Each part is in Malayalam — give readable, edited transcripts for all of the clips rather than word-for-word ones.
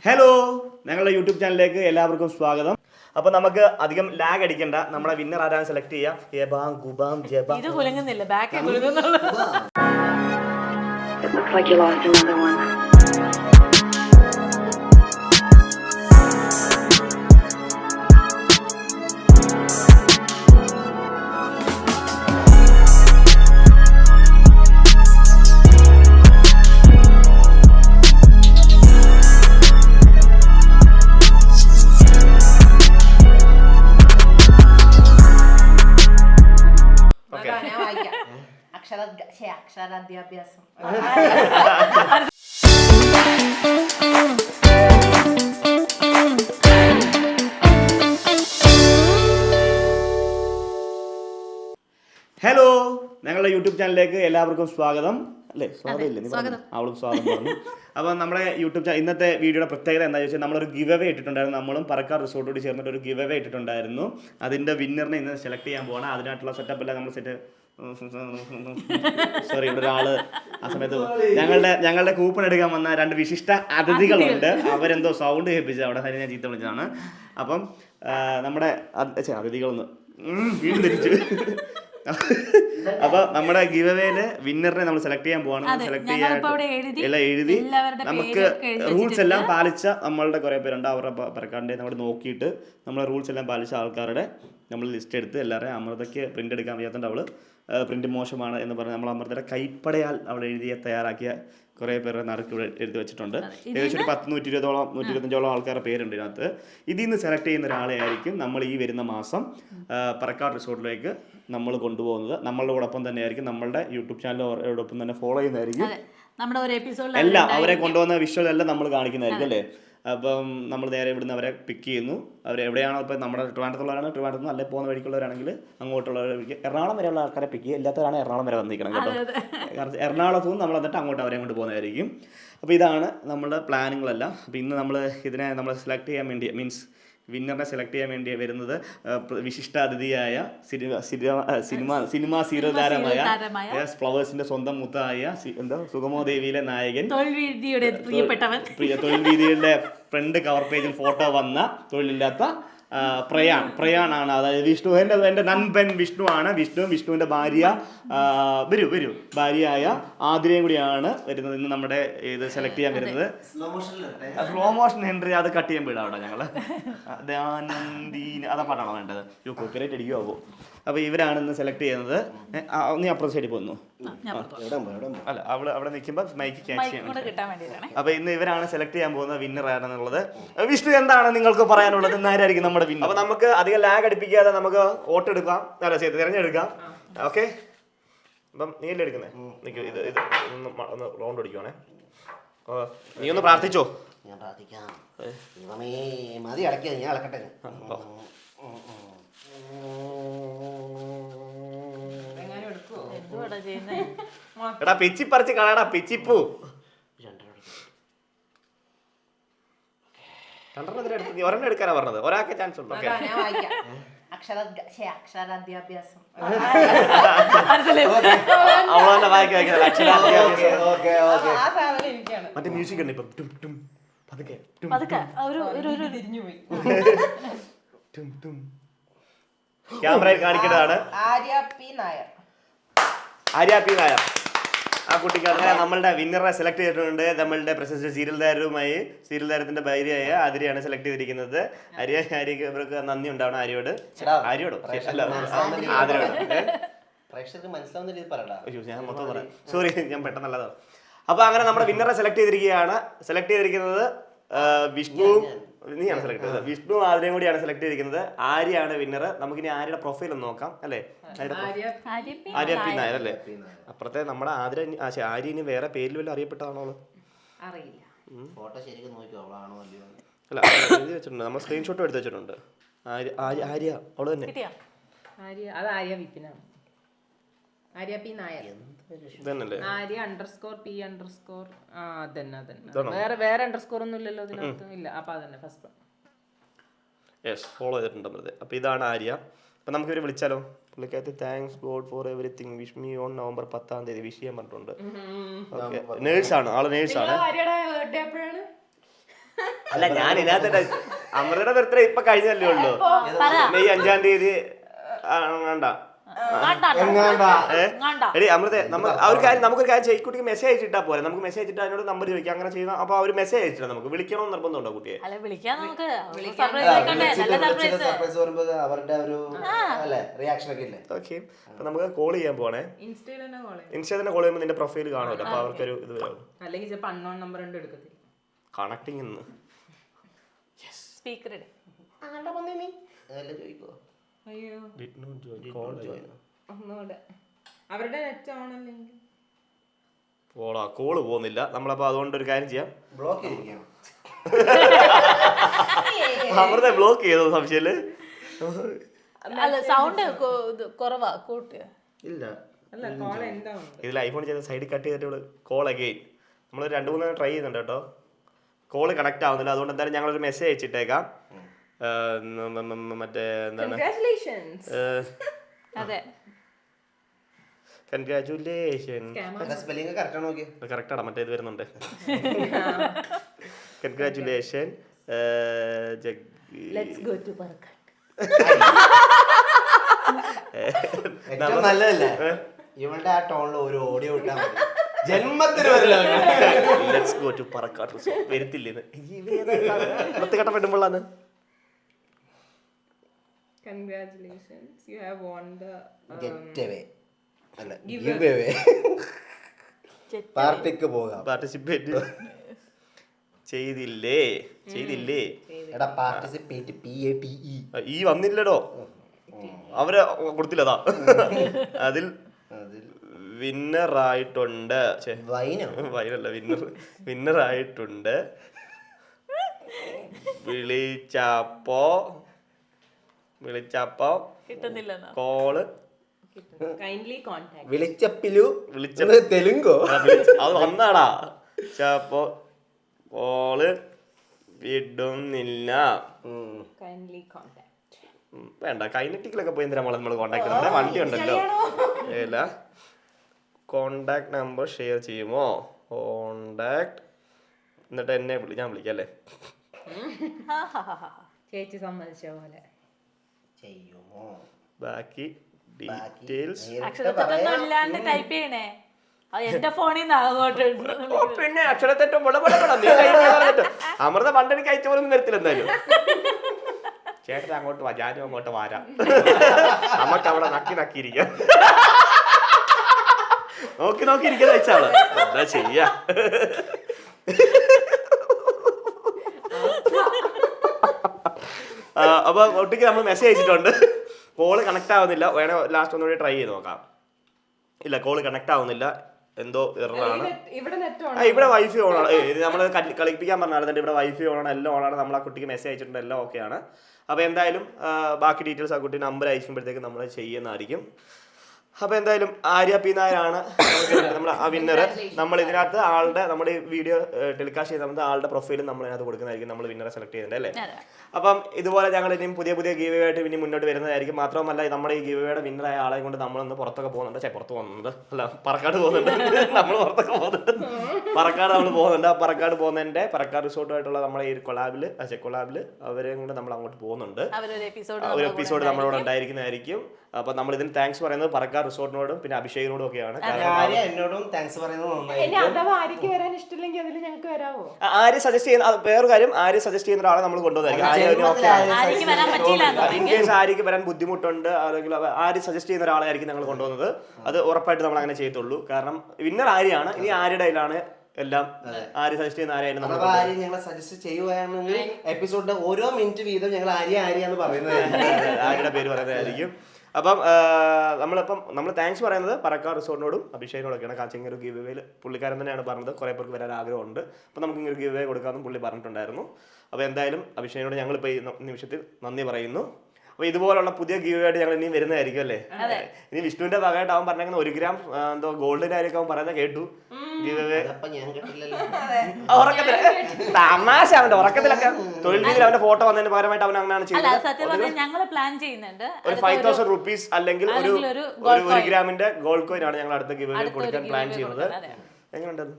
ഹലോ, ഞങ്ങളുടെ യൂട്യൂബ് ചാനലിലേക്ക് എല്ലാവർക്കും സ്വാഗതം. അപ്പൊ നമുക്ക് അധികം ലാഗ് അടിക്കണ്ട, നമ്മുടെ വിന്നർ ആരാണ് സെലക്ട് ചെയ്യാം. ഇത് കുലുങ്ങുന്നില്ല, ബാക്ക് കുലുങ്ങുന്നുള്ളൂ. It looks like you lost another one. അക്ഷരാദ്യാഭ്യാസം. ഹലോ, ഞങ്ങളുടെ യൂട്യൂബ് ചാനലിലേക്ക് എല്ലാവർക്കും സ്വാഗതം. അല്ലേ, സ്വാഗതം ഇല്ലേ? അവളും സ്വാഗതം പറഞ്ഞു. അപ്പോൾ നമ്മുടെ യൂട്യൂബ് ചാനൽ ഇന്നത്തെ വീഡിയോയുടെ പ്രത്യേകത എന്താണെന്ന് വെച്ചാൽ നമ്മളൊരു ഗിവ് അവേ ഇട്ടിട്ടുണ്ടായിരുന്നു. നമ്മളും പറക്കാർ റിസോർട്ടോട് ചേർന്നിട്ട് ഒരു ഗിവ് അവേ ഇട്ടിട്ടുണ്ടായിരുന്നു. അതിൻ്റെ വിന്നറിനെ ഇന്ന് സെലക്ട് ചെയ്യാൻ പോകണം. അതിനായിട്ടുള്ള സെറ്റപ്പ് എല്ലാം നമ്മൾ സോറി, ഇവിടെ ഒരാള് ആ സമയത്ത് ഞങ്ങളുടെ കൂപ്പൺ എടുക്കാൻ വന്ന രണ്ട് വിശിഷ്ട അതിഥികളുണ്ട്. അവരെന്തോ സൗണ്ട് കേൾപ്പിച്ചു, അവിടെ ഞാൻ ചീത്ത വിളിച്ചതാണ്. അപ്പം നമ്മുടെ അതിഥികളൊന്ന് വീണ്ടും തിരിച്ചു. അപ്പൊ നമ്മുടെ ഗിവ് അവേയില് വിന്നറിനെ നമ്മൾ സെലക്ട് ചെയ്യാൻ പോവാണ്. സെലക്ട് ചെയ്യാനായിട്ട് എല്ലാം എഴുതി നമുക്ക് റൂൾസ് എല്ലാം പാലിച്ച നമ്മളുടെ കുറെ പേരുണ്ട്. അവരുടെ പറക്കാണ്ട് നമ്മൾ നോക്കിയിട്ട് നമ്മളെ റൂൾസ് എല്ലാം പാലിച്ച ആൾക്കാരുടെ നമ്മൾ ലിസ്റ്റ് എടുത്ത് എല്ലാവരെയും അമൃതയ്ക്ക് പ്രിന്റ് എടുക്കാൻ വയ്യാത്തതുകൊണ്ട് അവള് പ്രിന്റ് മോശമാണ് എന്ന് പറഞ്ഞ് നമ്മൾ അമൃതയുടെ കൈപ്പടയാൽ അവിടെ തയ്യാറാക്കിയ കുറേ പേരുടെ നറുക്ക് ഇവിടെ എഴുതി വെച്ചിട്ടുണ്ട്. ഏകദേശം ഒരു 125 ആൾക്കാരുടെ പേരുണ്ട് ഇതിനകത്ത്. ഇതിൽ നിന്ന് സെലക്ട് ചെയ്യുന്ന ഒരാളെ ആയിരിക്കും നമ്മൾ ഈ വരുന്ന മാസം പറക്കാട് റിസോർട്ടിലേക്ക് നമ്മൾ കൊണ്ടുപോകുന്നത്. നമ്മളുടെ കൂടൊപ്പം തന്നെ ആയിരിക്കും, നമ്മളുടെ യൂട്യൂബ് ചാനലോടൊപ്പം തന്നെ ഫോളോ ചെയ്യുന്നതായിരിക്കും. എല്ലാം അവരെ കൊണ്ടുപോകുന്ന വിഷ്വൽ എല്ലാം നമ്മൾ കാണിക്കുന്നതായിരിക്കും അല്ലേ. അപ്പം നമ്മൾ നേരെ ഇവിടുന്ന് അവരെ പിക്ക് ചെയ്യുന്നു. അവരെവിടെയാണോ ഇപ്പം നമ്മുടെ ട്രിവാൻഡ്രത്തുള്ളവരാണ്, ട്രിവാൻഡ്രത്ത് അല്ലെ പോകുന്ന വഴിക്കുള്ളവരാണെങ്കിൽ അങ്ങോട്ടുള്ളവരെ എറണാകുളം വരെയുള്ള ആൾക്കാരെ പിക്ക് ചെയ്യുക. എല്ലാത്തവരാണ് എറണാകുളം വരെ വന്നിരിക്കണം കേട്ടോ. എറണാകുളത്തു നിന്ന് നമ്മൾ എന്നിട്ട് അങ്ങോട്ട് അവരെ കൊണ്ട് പോകുന്നതായിരിക്കും. അപ്പോൾ ഇതാണ് നമ്മുടെ പ്ലാനുകളെല്ലാം. അപ്പോൾ ഇന്ന് ഇതിനെ നമ്മൾ സെലക്ട് ചെയ്യാൻ വേണ്ടി, മീൻസ് വിന്നറിനെ സെലക്ട് ചെയ്യാൻ വേണ്ടി വരുന്നത് വിശിഷ്ട അതിഥിയായ സിനിമാ സീരിയൽ താരമായ ഫ്ലവേഴ്സിന്റെ സ്വന്തം മുത്തായ സുഗമോ ദേവിയിലെ നായകൻ, തൊഴിൽ വീതിയുടെ ഫ്രണ്ട് കവർ പേജിൽ ഫോട്ടോ വന്ന തൊഴിലില്ലാത്ത പ്രയാണാണ്. അതായത് വിഷ്ണു, എൻ്റെ നൻപൻ വിഷ്ണു ആണ്. വിഷ്ണുവിൻ്റെ ഭാര്യ ഭാര്യയായ ആതിരയും കൂടിയാണ് വരുന്നത്. ഇന്ന് നമ്മുടെ ഇത് സെലക്ട് ചെയ്യാൻ വരുന്നത്. സ്ലോ മോഷൻ ഹെൻറി അത് കട്ട് ചെയ്യാൻ വിടാം അവിടെ ഞങ്ങൾ. അതാ പാട്ടാണോ വേണ്ടത്? കോപ്പിറൈറ്റ് അടിക്കുമോ? അപ്പോൾ ഇവരാണ് ഇന്ന് സെലക്ട് ചെയ്യുന്നത്. നീ അപ്പുറത്തെ സൈഡിൽ പോന്നു. അല്ല, അവിടെ നിൽക്കുമ്പോൾ മൈക്ക് ക്യാച്ച് ചെയ്യണം. അപ്പോൾ ഇന്ന് ഇവരാണ് സെലക്ട് ചെയ്യാൻ പോകുന്ന വിന്നർ ആണെന്നുള്ളത്. വിഷ്ണു, എന്താണ് നിങ്ങൾക്ക് പറയാനുള്ളത്? ഇന്നാരായിരിക്കും നമ്മുടെ വിന്നർ? അപ്പോൾ നമുക്ക് അധികം ലാഗ് അടിപ്പിക്കാതെ നമുക്ക് വോട്ട് എടുക്കാം, തിരഞ്ഞെടുക്കാം. ഓക്കെ, അപ്പം നീ അല്ലേ എടുക്കുന്നേ? ഇത് ഒന്ന് റൗണ്ട് അടിക്കുവാണേ. നീ ഒന്ന് പ്രാർത്ഥിച്ചോ. ഞാൻ പ്രാർത്ഥിക്കാം. മതി അടക്കിയത്, ഞാൻ അളക്കട്ടെ. എടാ പിച്ചി പറിച്ച് കളയടാ, പിച്ചിപ്പൂ. ഒരെണ്ണം എടുക്കാനാ പറഞ്ഞത്, ഒരാൾക്ക് ചാൻസ് ഉണ്ട്. അക്ഷരാദ്യാഭ്യാസം. അവളെ മറ്റേ മ്യൂസിക് ഉണ്ട് ഇപ്പം. ക്യാമറയിൽ കാണിക്കേണ്ടതാണ്. ആര്യ പി നായർ. ആ കുട്ടിക്ക് അങ്ങനെ നമ്മളുടെ വിന്നറെ സെലക്ട് ചെയ്തിട്ടുണ്ട്. നമ്മളുടെ പ്രശസ്ത സീരിയൽ താരത്തിന്റെ ഭാര്യയായ ആതിരയാണ് സെലക്ട് ചെയ്തിരിക്കുന്നത്. ഇവർക്ക് നന്ദി ഉണ്ടാവണം ആര്യോട്. ഞാൻ മൊത്തം പറയാം, സോറി, ഞാൻ പെട്ടെന്നുള്ളതാണ്. അപ്പൊ അങ്ങനെ നമ്മുടെ വിന്നറെ സെലക്ട് ചെയ്തിരിക്കുന്നത് നീയാണ് സെലക്ട് ചെയ്തത്. വിഷ്ണു ആതിരയും കൂടിയാണ് സെലക്ട് ചെയ്തിരിക്കുന്നത്. ആര്യാണ് വിന്നർ. നമുക്കിനി ആര്യയുടെ പ്രൊഫൈൽ ഒന്ന് നോക്കാം അല്ലേ. ആര്യ പി നായർ അല്ലേ. അപ്പുറത്തെ നമ്മുടെ ആര്യ ഇനി വേറെ പേരിൽ വല്ല അറിയപ്പെട്ടതാണോ? അറിയില്ല. ഫോട്ടോ ശരിക്കും നോക്കിയോ, അവളാണോ അല്ലയോ? അല്ല, എഴുതി വെച്ചിട്ടുണ്ട്, നമ്മൾ സ്ക്രീൻഷോട്ടും എടുത്ത് വെച്ചിട്ടുണ്ട്. ആര്യ അവള് തന്നെ. അത് ആര്യ വിപിനാണ്. ആര്യ പി നായർ ഇതന്നല്ലേ? ആര്യ _P_ അതന്നെ. വേറെ അണ്ടർസ്കോർ ഒന്നും ഇല്ലല്ലോ ഇതിനകത്ത്. ഇല്ല, അപ്പൊ അതന്നെ ഫസ്റ്റ്. യെസ്, ഫോളോ ചെയ്തിട്ടുണ്ട് വെറുതെ. അപ്പൊ ഇതാണ് ആര്യ. അപ്പൊ നമുക്ക് ഇവരെ വിളിച്ചാലോ? പുള്ളിക്കകത്ത് thanks God for everything, wish me on November 10 wish ചെയ്യാൻ പറഞ്ഞിട്ടുണ്ട്. നേഴ്സാണ്, ആള് നേഴ്സാണ്. അല്ല ഞാൻ ഇതിനകത്ത് അമൃതയുടെ ബർത്ത്ഡേ ഇപ്പൊ കഴിഞ്ഞല്ലേ ഉള്ളൂ. മെയ് 5-ാം തീയതി എടി അമൃത നമുക്കൊരു കാര്യം ചെയ്യിക്കുട്ടിക്ക് മെസ്സേജ് അയച്ചിട്ടാ പോലെ. നമുക്ക് മെസ്സേജ് അയച്ചിട്ട് അതിനോട് നമ്പർ ചോദിക്കാം. അങ്ങനെ ചെയ്യുന്ന അപ്പൊ അവർ മെസ്സേജ് അയച്ചിട്ടാ നമുക്ക് വിളിക്കണമെന്ന് നിർബന്ധമുണ്ടോ കുട്ടിയെ? ഓക്കെ, അപ്പൊ നമുക്ക് കോൾ ചെയ്യാൻ പോണേ. ഇൻസ്റ്റയിൽ തന്നെ കോൾ ചെയ്യുമ്പോൾ നിന്റെ പ്രൊഫൈൽ കാണുമല്ലോ. അപ്പൊ അവർക്കൊരു ഇത് വരും. കണക്ടിങ് കോള് പോകുന്നില്ല. നമ്മളപ്പോ അതുകൊണ്ട് ഒരു കാര്യം ചെയ്യാം, അമൃത ബ്ലോക്ക് ചെയ്തോ സംശയല്ലേ? സൗണ്ട് കുറവാ കൂട്ടിയ ഇല്ല. ഇതിൽ ഐഫോൺ ചെയ്ത സൈഡിൽ കട്ട് ചെയ്തിട്ട് കോൾ അഗെയിൻ നമ്മൾ 2-3 ട്രൈ ചെയ്യുന്നുണ്ട് കേട്ടോ. കോള് കണക്ട് ആവുന്നില്ല. അതുകൊണ്ട് എന്തായാലും ഞങ്ങളൊരു മെസ്സേജ് അയച്ചിട്ടേക്കാം. മറ്റേ എന്താണ്, കൺഗ്രാറ്റുലേഷൻ. കറക്റ്റാണ്, മറ്റേ ഇത് വരുന്നുണ്ട്. കൺഗ്രാറ്റുലേഷൻ. നല്ലതല്ലേ ഇവളുടെ ആ ടോണിൽ ഒരു ഓഡിയോ ഇട്ടാൽ മതി. ജന്മത്തിന് let's go to Parakkad resort. വരുത്തില്ലേ വൃത്തികെട്ട പെടുമ്പോഴാണ്. Congratulations, you have won the get അല്ല ഗിവ് അവേ. പാർട്ടിക്ക് പോകാം. പാർട്ടിസിപ്പേറ്റ് ചെയ്തില്ലേ? എടാ പാർട്ടിസിപ്പേറ്റ് PATE ഈ വന്നില്ലടോ, അവര് കൊടുത്തില്ലതാ. അതിൽ വിന്നറായിട്ടുണ്ട്. വൈനല്ല, വിന്നറായിട്ടുണ്ട്. വിളിച്ചപ്പോ കോള് വിളിച്ചപ്പിലു തെലുങ്കോ അത് വന്നാടാ. ചപ്പോ കോള് വിടുന്നില്ല. വേണ്ട, കൈനറ്റിക്കിലൊക്കെ പോയി എന്തിനാ നമ്മൾ കോണ്ടാക്ട്? നമ്മുടെ വണ്ടി ഉണ്ടല്ലോ. ഏല കോണ്ടാക്ട് നമ്പർ ഷെയർ ചെയ്യുമോ? കോണ്ടാക്ട് എന്നിട്ട് എന്നെ ഞാൻ വിളിക്കാം അല്ലേ? ചേച്ചി സമ്മതിച്ച പോലെ ചെയ്യുമോ? ബാക്കി ഡീറ്റെയിൽസ് ടൈപ്പ് ചെയ്യണേ. എന്റെ ഫോണിൽ നിന്ന് അങ്ങോട്ട് പിന്നെ അക്ഷരത്തെറ്റും അമൃത പണ്ടെനിക്ക് അയച്ച പോലും വരത്തില്ല. എന്തായാലും ചേട്ടൻ അങ്ങോട്ട് വാ, ഞാനും അങ്ങോട്ട് വാരാം. നമുക്ക് അവിടെ നക്കിയിരിക്കാം. നോക്കിയിരിക്കുന്ന അയച്ചാള് എന്താ ചെയ്യാ? അപ്പൊ ഒട്ടിക്ക് നമ്മൾ മെസ്സേജ് അയച്ചിട്ടുണ്ട്. കോള് കണക്ട് ആവുന്നില്ല. വേണേ ലാസ്റ്റ് ഒന്നുകൂടി ട്രൈ ചെയ്ത് നോക്കാം. ഇല്ല, കോള് കണക്ട് ആവുന്നില്ല, എന്തോ എററാണ്. ഇവിടെ വൈഫൈ ഓണാണ്. നമ്മൾ കളിപ്പിക്കാൻ പറഞ്ഞാൽ തന്നെ ഇവിടെ വൈഫൈ ഓണാണ്, എല്ലാം ഓണാണ്. നമ്മൾ ആ കുട്ടിക്ക് മെസ്സേജ് അയച്ചിട്ടുണ്ട്, എല്ലാം ഓക്കെയാണ്. അപ്പോൾ എന്തായാലും ബാക്കി ഡീറ്റെയിൽസ് ആ കുട്ടി നമ്പർ അയക്കുമ്പോഴത്തേക്ക് നമ്മൾ ചെയ്യുന്നതായിരിക്കും. അപ്പോൾ എന്തായാലും ആര്യ പി നായരാണ് നമ്മൾ ആ വിന്നർ. നമ്മൾ ഇതിനകത്ത് ആളുടെ നമ്മുടെ വീഡിയോ ടെലികാസ്റ്റ് ചെയ്യുന്ന ആളുടെ പ്രൊഫൈലും നമ്മൾ ഇതിനകത്ത് കൊടുക്കുന്നതായിരിക്കും. നമ്മൾ വിന്നറെ സെലക്ട് ചെയ്യുന്നുണ്ട് അല്ലേ? അപ്പം ഇതുപോലെ ഞങ്ങൾ ഇനിയും പുതിയ ഗീവ് ആയിട്ട് ഇനി മുന്നോട്ട് വരുന്നതായിരിക്കും. മാത്രമല്ല നമ്മുടെ ഈ ഗീവയുടെ വിന്നറായ ആളെ കൊണ്ട് നമ്മളൊന്ന് പുറത്തൊക്കെ പോകുന്നുണ്ട്. പുറത്ത് പോകുന്നുണ്ട് അല്ല, പറക്കാട് പോകുന്നുണ്ട്. നമ്മൾ പുറത്തൊക്കെ പോകുന്നുണ്ട്. പറക്കാട് നമ്മൾ പോകുന്നുണ്ട്. ആ പറക്കാട് പോകുന്നതിന്റെ പറക്കാട് റിസോർട്ടുമായിട്ടുള്ള നമ്മുടെ ഈ കൊളാബില് അവരെയും കൊണ്ട് നമ്മൾ അങ്ങോട്ട് പോകുന്നുണ്ട്. ഒരു എപ്പിസോഡ് നമ്മളോട് ഉണ്ടായിരിക്കുന്നതായിരിക്കും. അപ്പൊ നമ്മൾ ഇതിന് താങ്ക്സ് പറയുന്നത് പറക്കാട് റിസോർട്ടിനോടും പിന്നെ അഭിഷേകിനോടും ഒക്കെയാണ്. എന്നോടും താങ്ക്സ് പറയുന്നത്. ആര്യ സജസ്റ്റ് ചെയ്യുന്ന വേറൊരു കാര്യം, ആര്യ സജസ്റ്റ് ചെയ്യുന്ന ഒരാളെ നമ്മൾ കൊണ്ടുവന്നായിരിക്കും. ഇൻ കേസ് ആര്യക്ക് വരാൻ ബുദ്ധിമുട്ടുണ്ട് അല്ലെങ്കിൽ ആര്യ സജസ്റ്റ് ചെയ്യുന്ന ഒരാളായിരിക്കും ഞങ്ങൾ കൊണ്ടുവന്നത്. അത് ഉറപ്പായിട്ട് നമ്മൾ അങ്ങനെ ചെയ്യത്തുള്ളൂ. കാരണം വിന്നർ ആര്യാണ്. ഇനി ആര്യയുടെ കയ്യിലാണ് എല്ലാം. ആര്യ സജസ്റ്റ് ചെയ്യുന്ന ആര്യായിരുന്നു. ഞങ്ങൾ സജസ്റ്റ് ചെയ്യുകയാണെങ്കിൽ എപ്പിസോഡിന്റെ ഓരോ മിനിറ്റ് വീതം ഞങ്ങൾ ആര്യ എന്ന് പറയുന്നത് ആര്യയുടെ പേര് പറയുന്നതായിരിക്കും. അപ്പം നമ്മൾ താങ്ക്സ് പറയുന്നത് പറക്കാട് റിസോർട്ടിനോടും അഭിഷേകിനോടൊക്കെയാണ്. കാച്ചിങ്ങ ഒരു ഗീവ് വേയിൽ പുള്ളിക്കാരൻ തന്നെയാണ് പറഞ്ഞത്. കുറേ പേർക്ക് വരാൻ ആഗ്രഹമുണ്ട്, അപ്പോൾ നമുക്ക് ഇങ്ങനെ ഒരു ഗീവ് വേ കൊടുക്കാമെന്നും പുള്ളി പറഞ്ഞിട്ടുണ്ടായിരുന്നു. അപ്പോൾ എന്തായാലും അഭിഷേകിനോട് ഞങ്ങളിപ്പോൾ ഈ നിമിഷത്തിൽ നന്ദി പറയുന്നു. അപ്പോൾ ഇതുപോലുള്ള പുതിയ ഗീവ് ആയിട്ട് ഞങ്ങൾ ഇനിയും വരുന്നതായിരിക്കും അല്ലേ? ഇനി വിഷ്ണുവിന്റെ ഭാഗമായിട്ട് അവൻ പറഞ്ഞേക്കുന്ന 1 ഗ്രാം എന്തോ ഗോൾഡിന്റെ കാര്യമൊക്കെ അവൻ പറയുന്നത് കേട്ടു. ഗീവ് വേ ഉറക്കത്തില് തമാശ, അവന്റെ ഉറക്കത്തിലൊക്കെ തൊഴിൽ രീതിയിൽ അവന്റെ ഫോട്ടോ വന്നതിന് പകരമായിട്ട് അവൻ അങ്ങനെയാണ് ചെയ്യുന്നത്. ഒരു 5,000 rupees അല്ലെങ്കിൽ ഒരു 1 ഗ്രാമിന്റെ ഗോൾഡ് കോയിൻ ആണ് ഞങ്ങൾ അടുത്ത ഗിവ് അവേ കൊടുക്കാൻ പ്ലാൻ ചെയ്യുന്നത്. എങ്ങനെയുണ്ടത്?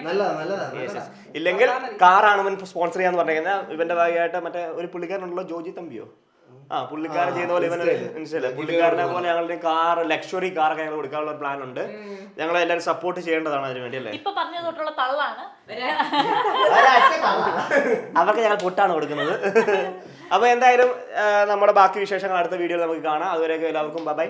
നല്ലതാ ഇല്ലെങ്കിൽ കാറാണ് ഇവൻ സ്പോൺസർ ചെയ്യാന്ന് പറഞ്ഞിരിക്കുന്നത്. ഇവന്റെ ഭാഗമായിട്ട് മറ്റേ ഒരു പുള്ളിക്കാരനുള്ള ജോജി തമ്പിയോ പുള്ളിക്കാരൻ ചെയ്യുന്ന പോലെ ഇവന് മനസ്സിലായി. പുള്ളിക്കാരനെ പോലെ ഞങ്ങളുടെ കാർ ലക്ഷറി കാറൊക്കെ ഞങ്ങൾ കൊടുക്കാനുള്ള പ്ലാൻ ഉണ്ട്. ഞങ്ങൾ എല്ലാവരും സപ്പോർട്ട് ചെയ്യേണ്ടതാണ് അതിന് വേണ്ടി അല്ലേ. ഇപ്പൊ പറഞ്ഞ തൊട്ടുള്ള തള്ളാണ്, അവർക്ക് ഞങ്ങൾ പൊട്ടാണ് കൊടുക്കുന്നത്. അപ്പൊ എന്തായാലും നമ്മുടെ ബാക്കി വിശേഷങ്ങൾ അടുത്ത വീഡിയോയിൽ നമുക്ക് കാണാം. അതുവരെയൊക്കെ എല്ലാവർക്കും ബൈ.